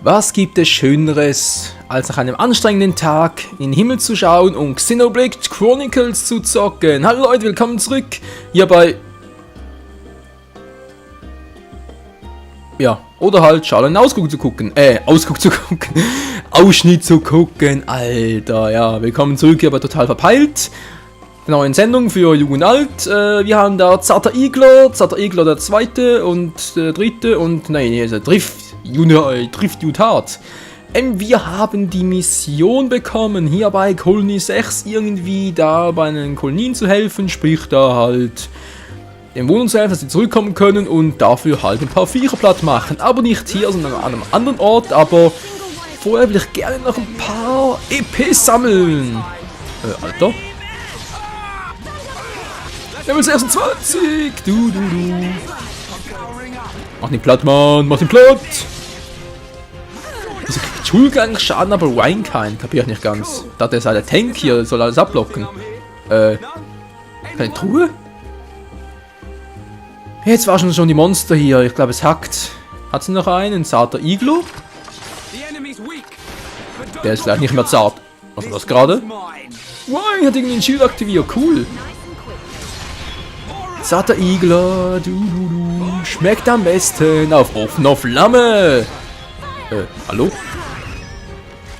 Was gibt es Schöneres, als nach einem anstrengenden Tag in den Himmel zu schauen und Xenoblade Chronicles zu zocken? Hallo Leute, willkommen zurück hier bei... Ja, oder halt schade, einen Ausschnitt zu gucken, Alter, ja, willkommen zurück hier bei Total Verpeilt. Der neuen Sendung für Jung und Alt. Wir haben da Zarter Igler der zweite und der dritte und, nein, also Drift Jutart. Wir haben die Mission bekommen, hier bei Kolonie 6 irgendwie da bei den Kolonien zu helfen, sprich da halt den Wohnungen zu helfen, dass sie zurückkommen können und dafür halt ein paar Viecher platt machen. Aber nicht hier, sondern an einem anderen Ort, aber vorher will ich gerne noch ein paar EPs sammeln. Alter. Level 26! Du. Mach den platt, Mann! Mach den platt! Wieso kriegt Schulgang Schaden, aber Ryan keinen? Kapier ich nicht ganz. Da der sei der Tank hier, soll alles abblocken. Keine Truhe? Jetzt war schon die Monster hier. Ich glaube, es hackt. Hat sie noch einen? Zarter Iglo? Der ist gleich nicht mehr zart. Was war das gerade? Ryan hat irgendwie ein Schild aktiviert. Cool. Zarter Igler, du. Schmeckt am besten auf offener Flamme. Hallo?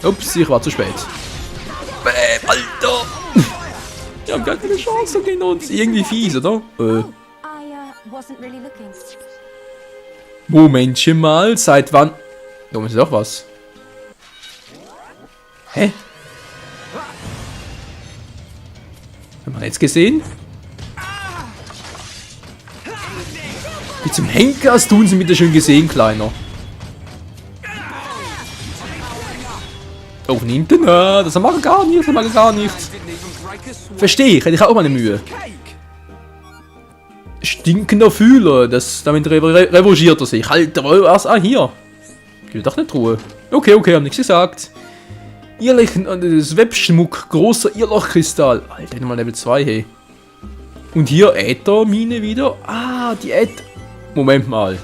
Ups, ich war zu spät. Bäm, Alter! Wir haben gar keine Chance gegen uns. Irgendwie fies, oder? Momentchen mal, seit wann... Da ist doch was. Hä? Haben wir jetzt gesehen? Wie zum Henker hast du uns bitte schön gesehen, Kleiner? Oh, von hinten? Das mag gar nicht, Verstehe ich, hätte ich auch meine Mühe. Stinkender Fühler, damit revanchiert er sich. Alter, was? Ah, hier. Gibt doch eine Truhe. Okay, haben nichts gesagt. Das Webschmuck, großer Irrlochkristall. Alter, nochmal Level 2, hey. Und hier Äthermine wieder. Ah, die Moment mal.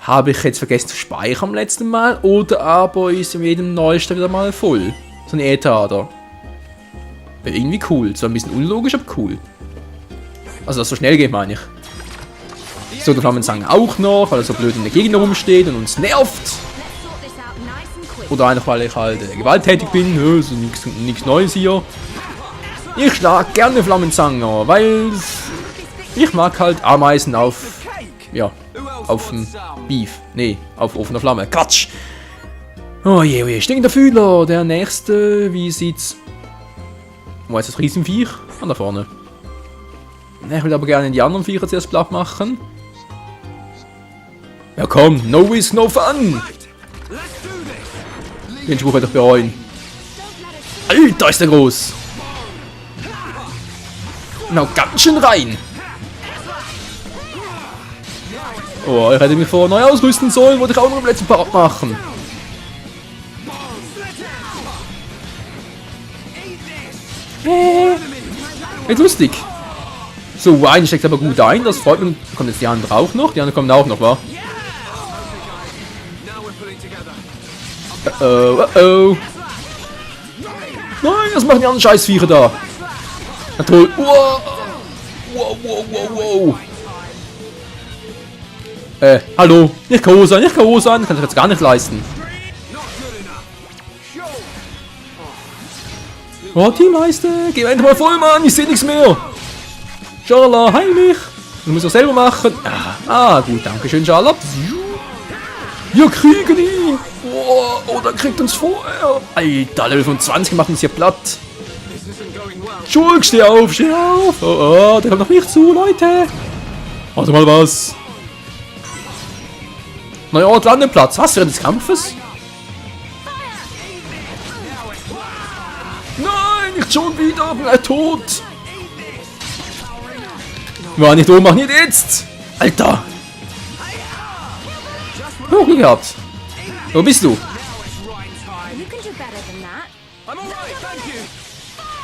Habe ich jetzt vergessen zu speichern am letzten Mal? Oder aber ist in jedem Neustart wieder mal voll? So ein Ätherader. Wäre irgendwie cool. Zwar ein bisschen unlogisch, aber cool. Also, dass es so schnell geht, meine ich. So, dann haben wir sagen auch noch, weil er so blöd in der Gegend rumsteht und uns nervt. Oder einfach, weil ich halt gewalttätig bin. Also nichts Neues hier. Ich schlage gerne Flammenzanger, weil ich mag halt Ameisen auf... Ja, auf dem Beef. Nee, auf offener Flamme. Quatsch! Oh je, stinkender Fühler. Der nächste, wie sieht's... Wo ist das Riesenviech? An da vorne. Ich will aber gerne die anderen Viecher zuerst platt machen. Ja komm, no risk, no fun! Den Spruch werde ich bereuen. Alter, ist der groß! Na, ganz schön rein! Oh, ich hätte mich vorher neu ausrüsten sollen, wollte ich auch noch im letzten Part machen. Jetzt lustig. So, Ryan steckt aber gut ein, das freut mich. Kommt jetzt die andere auch noch? Die anderen kommen auch noch, wa? Oh. Nein, was machen die anderen Scheißviecher da? Na toll. Wow. Hallo. Nicht K.O. sein. Kann ich jetzt gar nicht leisten. Oh, Teamleiste. Geh endlich mal voll, Mann. Ich sehe nichts mehr. Schala, heil mich. Du musst das selber machen. Gut. Danke schön, Schala. Wir kriegen ihn. Oh, der kriegt uns vorher. Alter, Level von 20 machen uns hier platt. Schulk, steh auf. Oh, der kommt noch nicht zu, Leute. Warte mal was. Neuer Ort, Landeplatz. Was, während des Kampfes? Nein, nicht schon wieder. Bin tot. War nicht oben, mach nicht jetzt. Alter. Hoch gehabt. Wo bist du?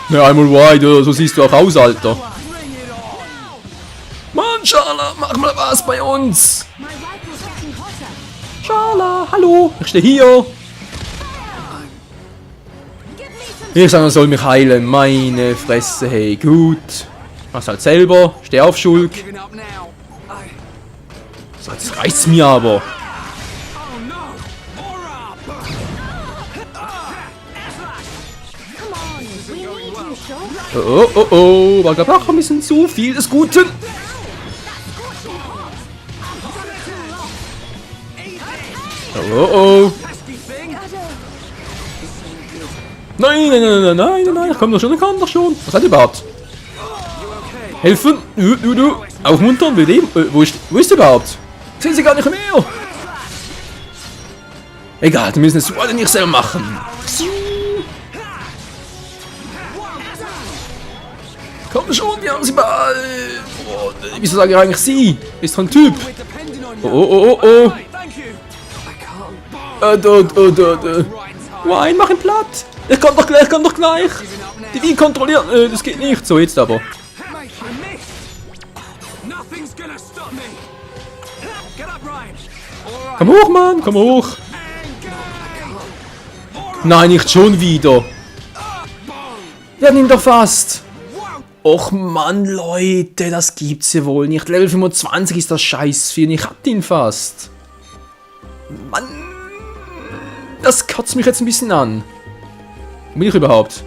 Ja, einmal wide, so siehst du auch aus, Alter. Mann, Schala, mach mal was bei uns. Schala, hallo, ich stehe hier. Ich sage, er soll mich heilen. Meine Fresse, hey, gut. Mach's halt selber. Steh auf, Schulk. So, jetzt reicht's mir aber. Oh, oh, oh. War gerade auch ein bisschen zu viel des Guten. Oh, oh. Nein, nein, nein, nein, nein, nein, ich komm doch schon, ich kann doch schon. Was hat ihr überhaupt? Helfen? Du. Aufmuntern, wir leben. Wo ist ihr überhaupt? Sehen Sie gar nicht mehr. Egal, wir müssen es alle nicht selber machen. Komm schon, wir haben sie bald. Oh, wieso sage ich eigentlich sie? Ist doch ein Typ. Oh. Nein, mach ihn platt. Ich kann doch gleich. Die Wien kontrollieren. Das geht nicht. So, jetzt aber. Komm hoch, Mann. Komm hoch. Nein, nicht schon wieder. Wir hatten ihn doch fast. Och Mann, Leute, das gibt's ja wohl nicht. Level 25 ist das Scheißvieh. Ich hatte ihn fast. Mann. Das kotzt mich jetzt ein bisschen an. Wo bin ich überhaupt?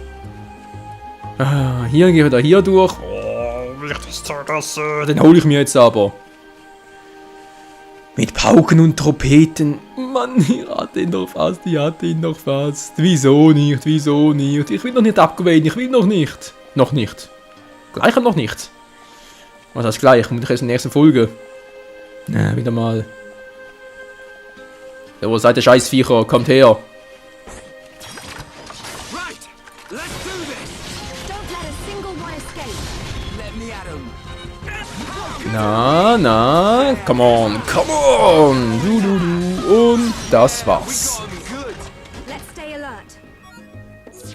Ah, hier gehe ich wieder hier durch. Oh, den hole ich mir jetzt aber. Mit Pauken und Trompeten. Mann, ich hatte ihn doch fast. Wieso nicht? Ich will noch nicht abgewählt. Ich will noch nicht. Noch nicht. Gleich und noch nicht. Was heißt gleich? Muss ich erst in der nächsten Folge. Na, wieder mal. Ja, wo seid ihr Scheißviecher? Kommt her. Na, come on. Du. Und das war's.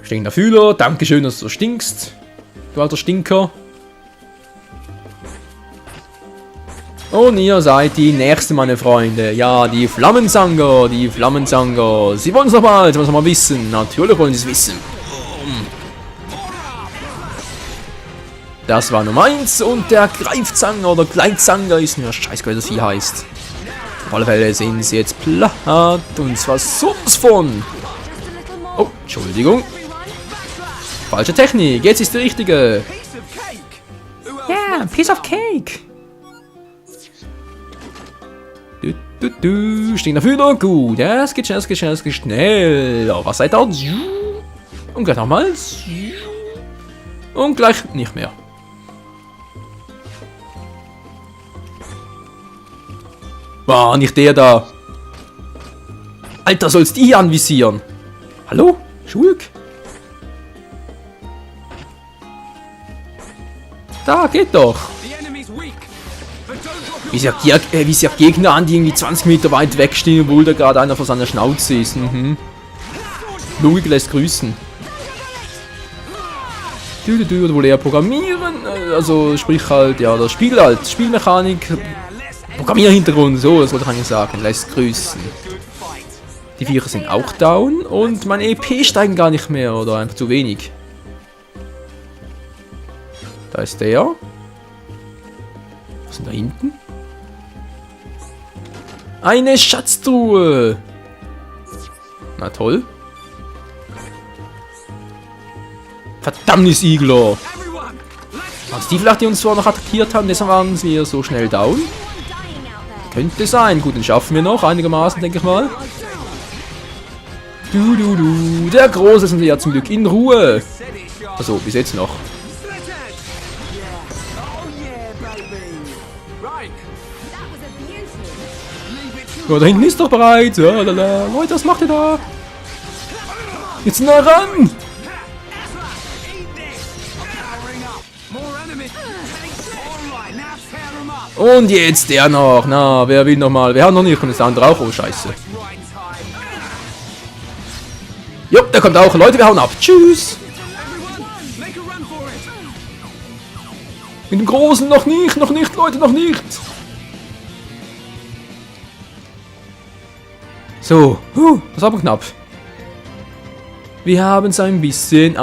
Stinkender Fühler, dankeschön, dass du so stinkst. Du alter Stinker. Und ihr seid die Nächsten, meine Freunde. Ja, die Flammenzanger. Sie wollen es noch mal, wissen. Natürlich wollen sie es wissen. Das war Nummer 1 und der Greifzanger oder Gleitzanger ist mir scheißegal, wie das hier heißt. Auf alle Fälle sind sie jetzt platt und zwar sowas von. Oh, Entschuldigung. Falsche Technik, jetzt ist die richtige. Ja, Piece of Cake. Stehen dafür, gut. Ja, es geht schnell. Oh, was seid ihr? Und gleich nochmal. Und gleich nicht mehr. War nicht der da. Alter, sollst du hier anvisieren? Hallo? Schulk? Da, geht doch. Wie sie Gegner an, die irgendwie 20 Meter weit wegstehen, obwohl da gerade einer vor seiner Schnauze ist. Logik lässt grüßen. Oder wohl eher programmieren, also sprich halt, ja, das Spiel halt, Spielmechanik, Programmierhintergrund, so, das wollte ich eigentlich sagen, lässt grüßen. Die Viecher sind auch down und meine EP steigen gar nicht mehr, oder einfach zu wenig. Da ist der. Was ist denn da hinten? Eine Schatztruhe! Na toll. Verdammnis Igler! Als die vielleicht, die uns zwar noch attackiert haben, deshalb waren wir so schnell down. Könnte sein. Gut, den schaffen wir noch einigermaßen, denke ich mal. Der Große sind ja zum Glück in Ruhe. Also, bis jetzt noch. Oh, da hinten ist doch bereit. Ja, Leute, was macht ihr da? Jetzt nah ran! Und jetzt der noch. Na, wer will noch mal? Wir haben noch nicht. Und das andere auch. Oh, scheiße. Jo, der kommt auch. Leute, wir hauen ab. Tschüss. Mit dem Großen noch nicht, Leute, noch nicht. So, das war aber knapp. Wir haben es ein bisschen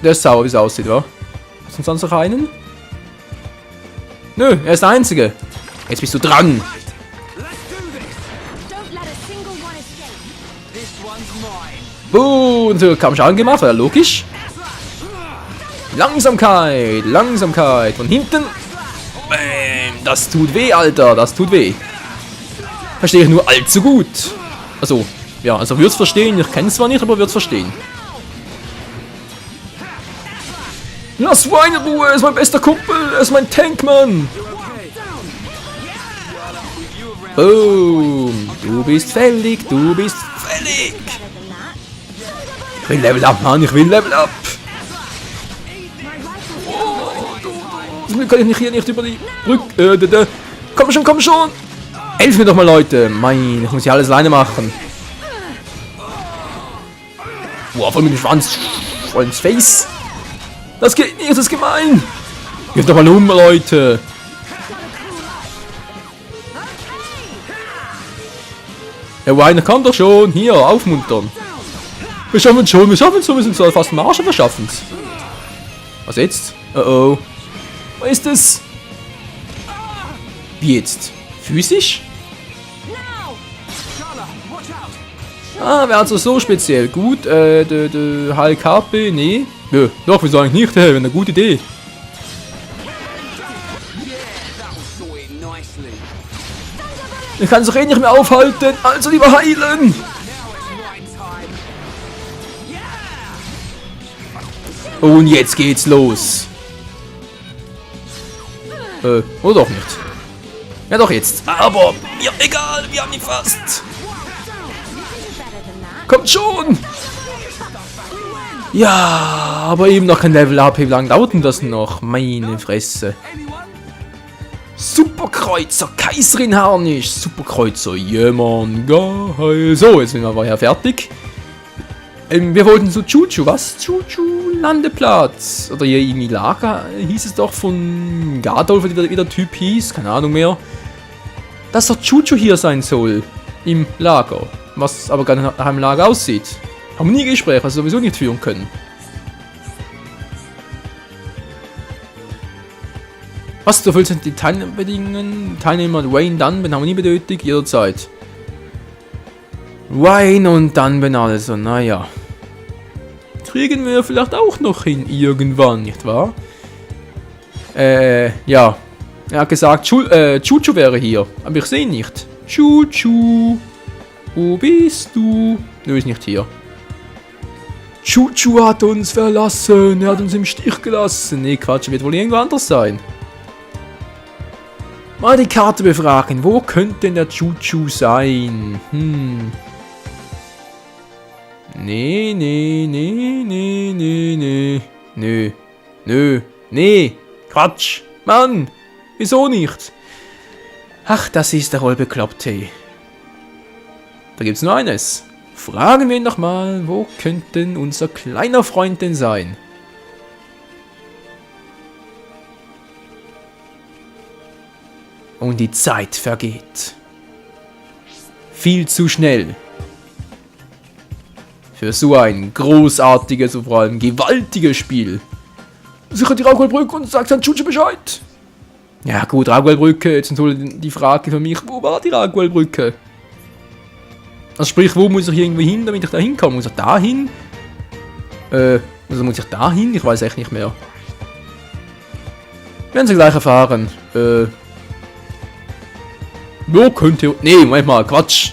Der ist sauer, wie es aussieht, wa? Hast du sonst noch einen? Nö, er ist der Einzige. Jetzt bist du dran. Und so, kaum Schaden gemacht, war ja logisch. Langsamkeit, Langsamkeit. Von hinten. Bäm, das tut weh, Alter, das tut weh. Verstehe ich nur allzu gut. Also, ja, also würde es verstehen. Ich kenne es zwar nicht, aber würde es verstehen. Lass Wayne in Ruhe, er ist mein bester Kumpel, er ist mein Tankmann. Boom, du bist fällig, du bist fällig. Ich will Level Up, Mann, ich will Level Up. Zum Glück kann ich hier nicht über die Brücke. Komm schon, komm schon. Helft mir doch mal, Leute. Mein, ich muss hier alles alleine machen. Boah, voll mit dem Schwanz. Voll ins Face. Das geht nicht, das ist gemein. Geht doch mal um, Leute. Herr Weiner, komm doch schon. Hier, aufmuntern. Wir schaffen es schon, wir sind so fast im Arsch, wir schaffen es. Was jetzt? Oh. Was ist das? Wie jetzt? Physisch? Ah, wäre also so speziell. Gut, der HLKP, nee. Nö, doch, wir sagen nicht, wäre eine gute Idee. Ich kann es doch eh nicht mehr aufhalten, also lieber heilen. Und jetzt geht's los. Oder doch nicht. Ja doch jetzt. Aber, ja egal, wir haben ihn fast. Kommt schon! Ja, aber eben noch kein Level Up. Wie lange dauert denn das noch? Meine Fresse. Superkreuzer, Kaiserin Harnisch. Superkreuzer, jemand geil. So, jetzt sind wir aber ja fertig. Wir wollten zu Chuchu, was? Chuchu Landeplatz. Oder hier irgendwie Lager hieß es doch von Gadolf, wie der Typ hieß. Keine Ahnung mehr. Dass doch Chuchu hier sein soll. Im Lager. Was aber gar nicht nach einem Lager aussieht. Haben wir nie Gespräche, also sowieso nicht führen können. Was, du füllst die Teilnehmerbedingungen? Teilnehmer Wayne Dunban haben wir nie benötigt, jederzeit. Wayne und Dunban also, naja. Kriegen wir vielleicht auch noch hin, irgendwann, nicht wahr? Ja. Er hat gesagt, Chuchu wäre hier, aber ich sehe ihn nicht. Chuchu. Wo bist du? Du bist nicht hier. Chuchu hat uns verlassen. Er hat uns im Stich gelassen. Nee, Quatsch, wird wohl irgendwo anders sein. Mal die Karte befragen. Wo könnte denn der Chuchu sein? Nee. Quatsch. Mann. Wieso nicht? Ach, das ist doch wohl bekloppt, hey. Da gibt's nur eines. Fragen wir ihn doch mal, wo könnte denn unser kleiner Freund denn sein? Und die Zeit vergeht. Viel zu schnell. Für so ein großartiges und vor allem gewaltiges Spiel. Sichert die Rauchwellbrücke und sagt an Chuchu Bescheid. Ja gut, Rauchwellbrücke, jetzt nur die Frage für mich, wo war die Rauchwellbrücke? Also sprich, wo muss ich irgendwie hin, damit ich da hinkomme? Muss ich da hin? Also muss ich da hin? Ich weiß echt nicht mehr. Werden Sie gleich erfahren. Wo könnte... Nee, Moment mal, Quatsch.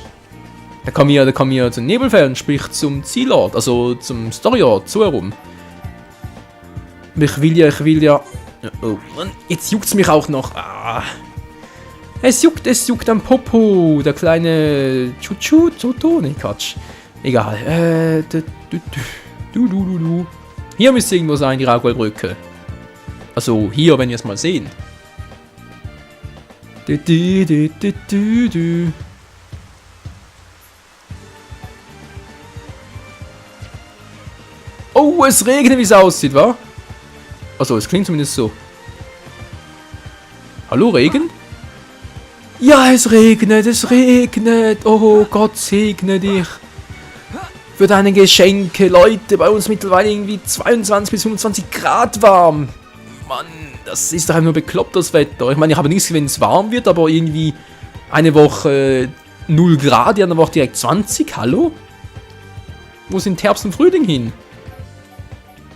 Der kam hier zum Nebelfeld, sprich zum Zielort, also zum Storyort, so herum. Ich will ja... Oh Mann, jetzt juckt's mich auch noch. Ah. Es juckt am Popo, der kleine Chuchu, nee, Quatsch. Egal, Hier müsste irgendwo sein, die Rauchwellbrücke. Also, hier, wenn wir es mal sehen. Oh, es regnet, wie es aussieht, wa? Also, es klingt zumindest so. Hallo, Regen? Ja, es regnet, es regnet. Oh Gott, segne dich. Für deine Geschenke, Leute, bei uns mittlerweile irgendwie 22 bis 25 Grad warm. Mann, das ist doch nur bekloppt, das Wetter. Ich meine, ich habe nichts, wenn es warm wird, aber irgendwie eine Woche 0 Grad, die andere Woche direkt 20. Hallo? Wo sind Herbst und Frühling hin?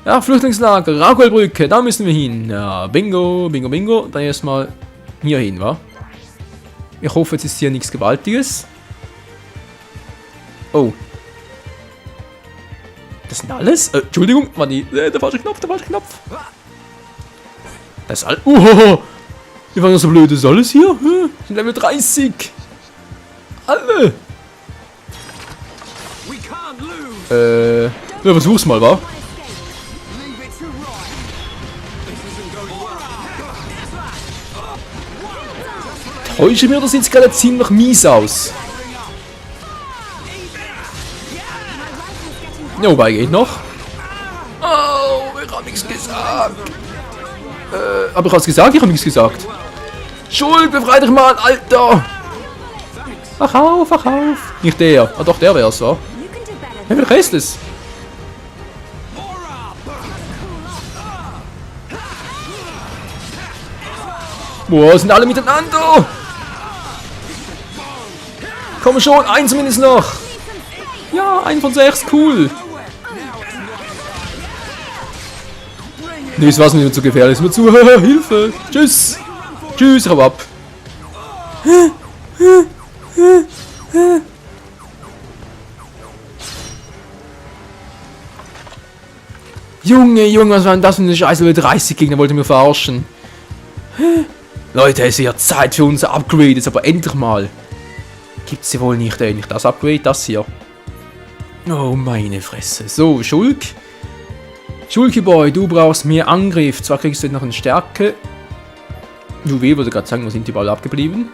Ja, Flüchtlingslager, Rauchwellbrücke, da müssen wir hin. Ja, bingo, bingo, bingo. Dann erstmal hier hin, wa? Ich hoffe, jetzt ist hier nichts Gewaltiges. Oh. Das sind alles? Entschuldigung, war der falsche Knopf, der falsche Knopf. Das ist alles. Die waren ja so blöd, das ist alles hier. Sind Level 30. Alle. Ja, versuch's mal, wa? Täusche mir, das sieht gerade ziemlich mies aus. Ja, wobei geht noch. Oh, ich hab nichts gesagt. Aber ich hab's gesagt, ich hab nichts gesagt. Schuld, befrei dich mal, Alter. Ach auf, ach auf. Nicht der. Ah doch, der wär's, wa? Ja, welcher ist es? Boah, sind alle miteinander. Komm schon, eins zumindest noch. Ja, 1 von 6, cool. Nee, es war nicht mehr zu gefährlich, es ist mir zu. Hilfe. Tschüss. Tschüss, ich hau ab. Junge, was war denn das für eine Scheiße? 30 Gegner wollte mir verarschen. Leute, es ist ja Zeit für unser Upgrade, jetzt aber endlich mal. Gibt's ja wohl nicht ähnlich das Upgrade, das hier. Oh, meine Fresse. So, Schulk. Schulki-Boy, du brauchst mehr Angriff. Zwar kriegst du noch eine Stärke. Juwel, wollte gerade sagen, wo sind die Ball abgeblieben?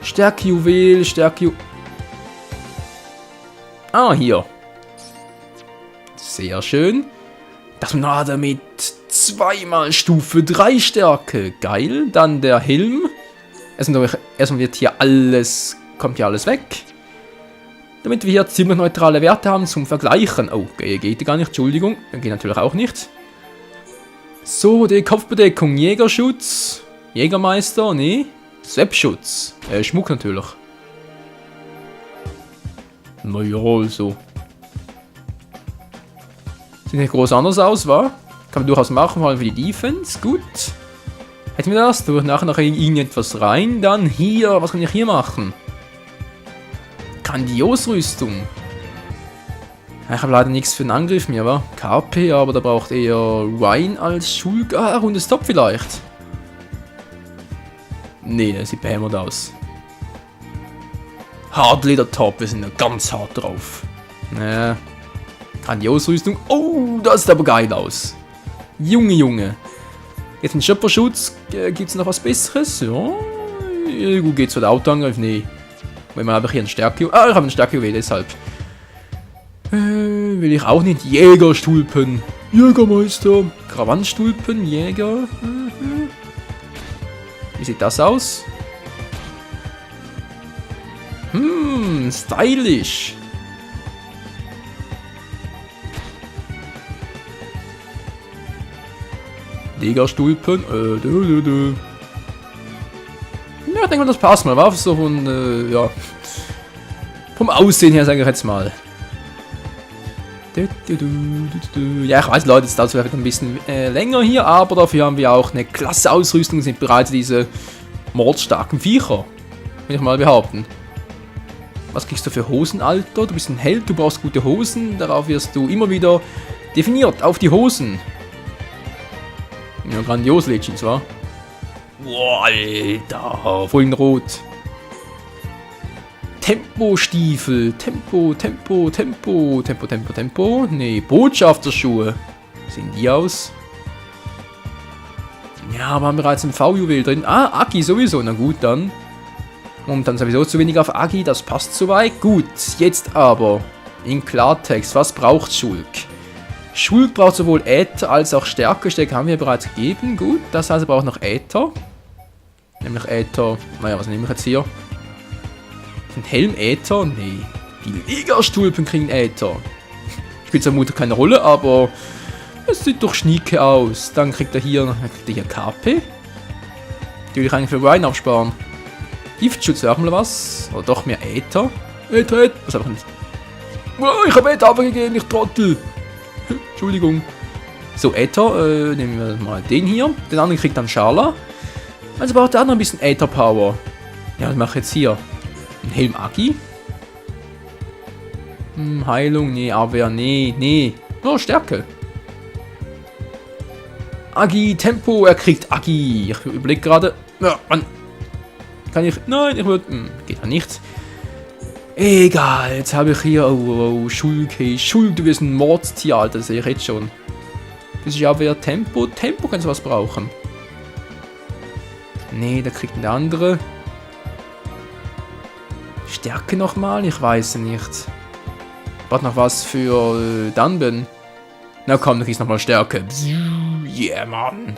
Stärke, Juwel, Stärke, Ah, hier. Sehr schön. Das Nada mit zweimal Stufe 3 Stärke. Geil. Dann der Helm. Erstmal wird hier alles, kommt hier alles weg. Damit wir hier ziemlich neutrale Werte haben zum Vergleichen. Oh, geht gar nicht, Entschuldigung. Geht natürlich auch nicht. So, die Kopfbedeckung. Jägerschutz. Jägermeister, nee. Swapschutz. Schmuck natürlich. Naja, also. Sieht nicht groß anders aus, wa? Kann man durchaus machen, vor allem für die Defense. Gut. Hätten wir das? Durch nachher noch irgendetwas rein. Dann hier. Was kann ich hier machen? Grandiosrüstung. Ich habe leider nichts für den Angriff mehr, wa? KP, aber da braucht eher Ryan als Schulk. Ah, rundes Top vielleicht. Nee, das sieht behämmert aus. Hardleder Top, wir sind ja ganz hart drauf. Naja. Grandiosrüstung. Oh, das sieht aber geil aus. Junge. Jetzt ein Schöpferschutz. Gibt es noch was Besseres? Ja. Gut, geht's für den Autoangriff? Nee. Wenn man einfach hier einen Stärke... Ah, ich habe einen Stärke deshalb. Will ich auch nicht. Jägerstulpen. Jägermeister. Krawannstulpen. Jäger. Wie sieht das aus? Stylisch. Jägerstulpen. Ja, ich denke mal, das passt mal. War so von, ja. Vom Aussehen her, sage ich jetzt mal. Ja, ich weiß, Leute, es dauert vielleicht ein bisschen länger hier, aber dafür haben wir auch eine klasse Ausrüstung und sind bereit für diese mordstarken Viecher. Will ich mal behaupten. Was kriegst du für Hosen, Alter? Du bist ein Held, du brauchst gute Hosen. Darauf wirst du immer wieder definiert. Auf die Hosen. Ja, grandios, Legends, wa? Boah, Alter. Voll in Rot. Tempo-Stiefel. Tempo. Nee, Botschafterschuhe. Wie sehen die aus? Ja, wir haben bereits ein V-Juwel drin. Ah, Agi sowieso. Na gut, dann. Momentan sowieso zu wenig auf Agi. Das passt soweit. Gut, jetzt aber. In Klartext. Was braucht Schulk? Schulk braucht sowohl Äther als auch Stärke. Stärke haben wir bereits gegeben. Gut, das heißt, er braucht noch Äther. Nämlich Äther. Naja, was nehme ich jetzt hier? Ein Helm Äther? Nee. Die Liga-Stulpen kriegen Äther. Spielt seine Mutter keine Rolle, aber es sieht doch schnieke aus. Dann kriegt er hier KP. Die will ich eigentlich für Ryan aufsparen. Giftschutz wäre auch mal was. Oder doch mehr Äther. Äther. Was habe ich nicht? Oh, ich habe Äther abgegeben, ich Trottel. Entschuldigung. So, Äther. Nehmen wir mal den hier. Den anderen kriegt dann Scharla. Also braucht der andere ein bisschen Äther Power. Ja, was mache ich jetzt hier? Ein Helm Agi. Heilung, nee, Abwehr, nee. Nur Stärke. Agi, Tempo, er kriegt Agi. Ich überlege gerade. Ja, Mann. Kann ich. Nein, ich würde. Geht ja nicht. Egal, jetzt habe ich hier. Oh, Schulke. Du bist ein Mordstier, Alter, das sehe ich jetzt schon. Das ist Abwehr, Tempo. Tempo kannst du was brauchen. Nee, da kriegt der andere. Stärke nochmal? Ich weiß nicht. Warte noch was für Dunban. Na komm, du kriegst nochmal Stärke. Yeah, Mann.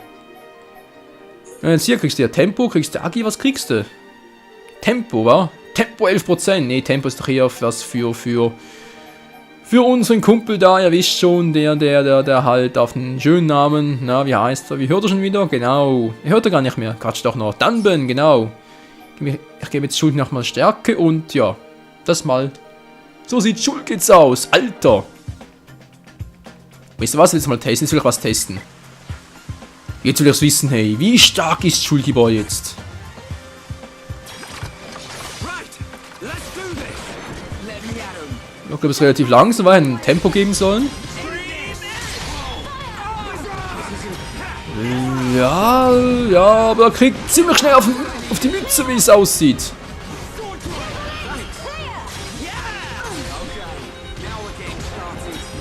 Jetzt hier kriegst du ja Tempo, kriegst du Agi, was kriegst du? Tempo, wa? Tempo 11%. Nee, Tempo ist doch eher was für unseren Kumpel da, ihr wisst schon, der halt auf den schönen Namen, na, wie heißt er? Wie hört er schon wieder? Genau. Er hört er gar nicht mehr. Quatsch doch noch. Dunban, genau. Ich gebe jetzt Schulk nochmal Stärke und ja, das mal. So sieht Schulk jetzt aus. Alter. Weißt du was? Jetzt mal testen. Jetzt will ich was testen. Jetzt will ich es wissen, hey. Wie stark ist Schulki Boy jetzt? Ich glaube, es ist relativ langsam, weil er ein Tempo geben sollen. Ja, aber er kriegt ziemlich schnell auf die Mütze, wie es aussieht.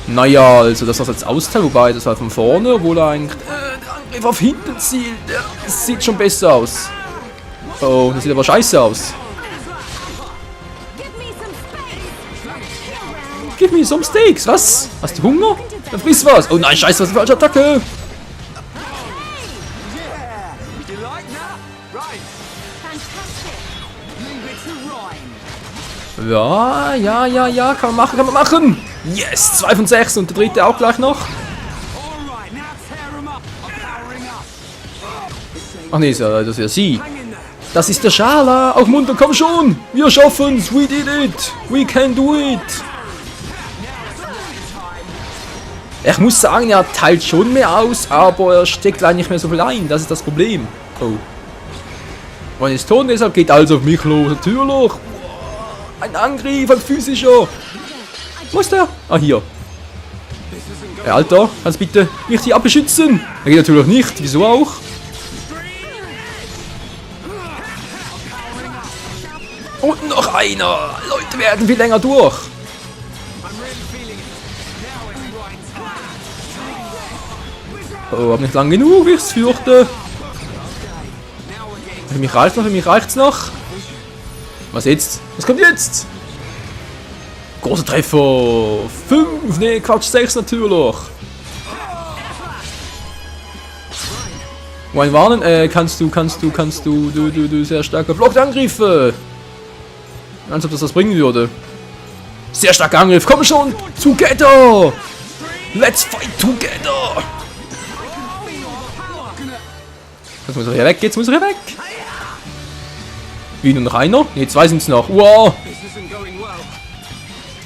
Naja, also das war jetzt Austeil, wobei das war von vorne, obwohl er eigentlich der Angriff auf hinten zielt. Das sieht schon besser aus. Oh, das sieht aber scheiße aus. Gib mir some Steaks, was? Hast du Hunger? Dann friss was. Oh nein, scheiße, was ist die falsche Attacke? Ja, kann man machen. Yes, 2 von 6 und der dritte auch gleich noch. Ach nee, das ist ja sie. Das ist der Scharla. Auf munter, komm schon. Wir schaffen's. We did it. We can do it. Ich muss sagen, er teilt schon mehr aus, aber er steckt leider nicht mehr so viel ein. Das ist das Problem. Oh. Man ist tot, deshalb geht alles auf mich los. Natürlich. Ein Angriff, ein physischer. Wo ist der? Ah, hier. Hey, Alter, kannst bitte mich hier abbeschützen? Er geht natürlich nicht. Wieso auch? Und noch einer. Leute werden viel länger durch. Oh, hab nicht lang genug, ich fürchte. Für mich reicht's noch. Was jetzt? Was kommt jetzt? Großer Treffer. 5, nee, Quatsch, 6 natürlich. Wayne warnen, kannst du sehr starke Blockangriffe. Als ob das was bringen würde. Sehr starker Angriff, komm schon, together. Let's fight together. Jetzt muss er hier weg, Wie, nur noch einer? Ne, 2 sind es noch. Wow.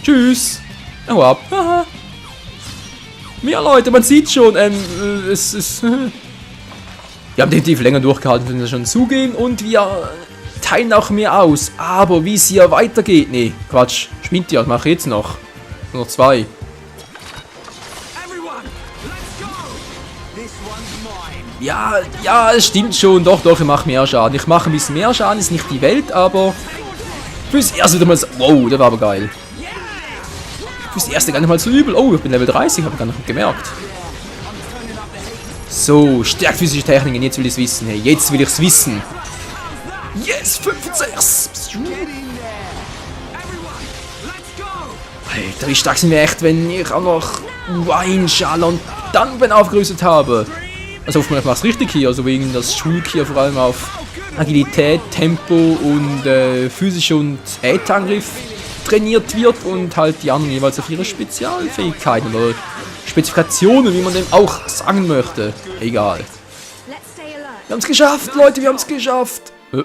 Tschüss. Hau ab. Mehr Leute, man sieht schon, es ist... Wir haben definitiv länger durchgehalten, müssen wir schon zugeben. Und wir teilen auch mehr aus. Aber wie es hier weitergeht... Nee, Quatsch. Schminkt ja, mache ich jetzt noch. Nur noch 2. Ja, es stimmt schon. Doch, ich mache mehr Schaden. Ich mache ein bisschen mehr Schaden, ist nicht die Welt, aber... Fürs erste wieder mal so... Wow, der war aber geil. Fürs erste gar nicht mal so übel. Oh, ich bin Level 30, habe ich gar nicht gemerkt. So, stärkt physische Techniken, jetzt will ich es wissen. Hey, jetzt will ich es wissen. Yes, 5 und 6. Alter, wie stark sind wir echt, wenn ich auch noch Wayne, Scharla und Dunban aufgerüstet habe. Also hoffentlich mache ich es richtig hier, also wegen das Schulk hier vor allem auf Agilität, Tempo und physischer und Ätherangriff trainiert wird und halt die anderen jeweils auf ihre Spezialfähigkeiten oder Spezifikationen, wie man dem auch sagen möchte. Egal. Wir haben es geschafft, Leute, wir haben es geschafft. Was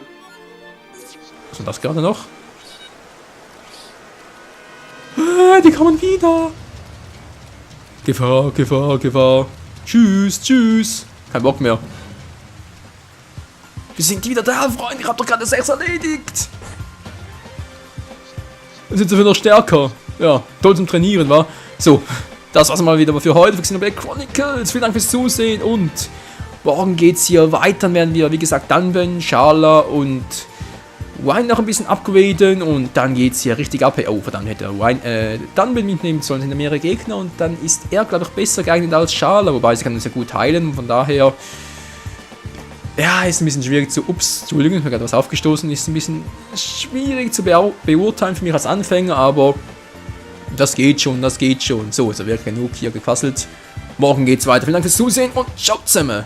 war das gerade noch? Die kommen wieder. Gefahr, Gefahr, Gefahr. Tschüss, tschüss. Kein Bock mehr. Wir sind wieder da, Freunde. Ich hab doch gerade 6 erledigt. Jetzt sind sie noch stärker. Ja, toll zum Trainieren, wa? So, das war's mal wieder für heute für Xenoblade Chronicles. Vielen Dank fürs Zusehen und morgen geht's hier weiter. Dann werden wir, wie gesagt, Dunban, Schala und Wine noch ein bisschen upgraden und dann geht's hier richtig ab. Oh, verdammt, hätte Wine Dunban mitnehmen sollen, sind mehrere Gegner und dann ist er, glaube ich, besser geeignet als Schala, wobei sie kann uns ja gut heilen, von daher, ja, ist ein bisschen schwierig zu, Entschuldigung, ist mir gerade was aufgestoßen, ist ein bisschen schwierig zu beurteilen für mich als Anfänger, aber das geht schon, das geht schon. So, ist ja wirklich genug hier gequasselt. Morgen geht's weiter. Vielen Dank fürs Zusehen und ciao zusammen.